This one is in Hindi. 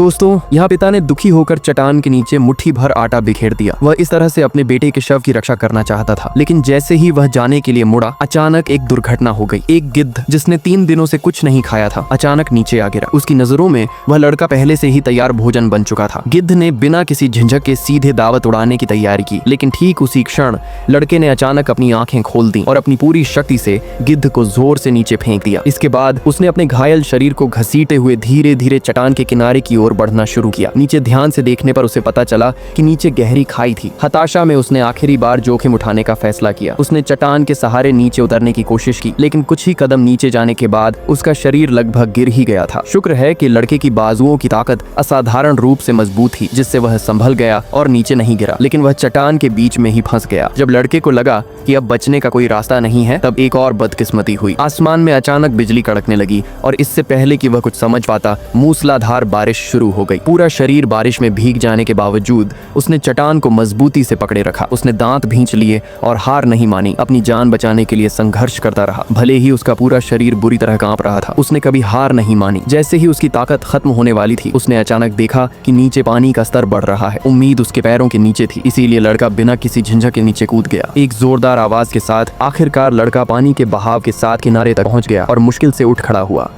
दोस्तों, यहाँ पिता ने दुखी होकर चट्टान के नीचे मुट्ठी भर आटा बिखेर दिया। वह इस तरह से अपने बेटे के शव की रक्षा करना चाहता था, लेकिन जैसे ही वह जाने के लिए मुड़ा, अचानक एक दुर्घटना हो गई। एक गिद्ध जिसने 3 दिनों से कुछ नहीं खाया था, अचानक नीचे आ गिरा। उसकी नजरों में वह लड़का पहले से ही तैयार भोजन बन चुका था। गिद्ध ने बिना किसी झिझक के सीधे दावत उड़ाने की तैयारी की, लेकिन ठीक उसी क्षण लड़के ने अचानक अपनी आंखें खोल दी और अपनी पूरी शक्ति से गिद्ध को जोर से नीचे फेंक दिया। इसके बाद उसने अपने घायल शरीर को घसीटे हुए धीरे धीरे चट्टान के किनारे की ओर बढ़ना शुरू किया। नीचे ध्यान से देखने पर उसे पता चला कि नीचे गहरी खाई थी। हताशा में उसने आखिरी बार जोखिम उठाने का फैसला किया। उसने चट्टान के सहारे नीचे उतरने की कोशिश की, लेकिन कुछ ही कदम नीचे जाने के बाद उसका शरीर लगभग गिर ही गया था। शुक्र है कि लड़के की बाजुओं की ताकत असाधारण रूप से मजबूत थी, जिससे वह संभल गया और नीचे नहीं गिरा, लेकिन वह चट्टान के बीच में ही फंस गया। जब लड़के को लगा कि अब बचने का कोई रास्ता नहीं है, तब एक और बदकिस्मती हुई। आसमान में अचानक बिजली कड़कने लगी और इससे पहले कि वह कुछ समझ पाता, मूसलाधार बारिश शुरू हो गई। पूरा शरीर बारिश में भीग जाने के बावजूद उसने चट्टान को मजबूती से पकड़े रखा। उसने दांत भींच लिए और हार नहीं मानी। अपनी जान बचाने के लिए संघर्ष करता रहा। भले ही उसका पूरा शरीर बुरी तरह कांप रहा था, उसने कभी हार नहीं मानी। जैसे ही उसकी ताकत खत्म होने वाली थी, उसने अचानक देखा कि नीचे पानी का स्तर बढ़ रहा है। उम्मीद उसके पैरों के नीचे थी, इसीलिए लड़का बिना किसी झंझट के नीचे कूद गया। एक जोरदार आवाज के साथ आखिरकार लड़का पानी के बहाव के साथ किनारे तक पहुंच गया और मुश्किल से उठ खड़ा हुआ।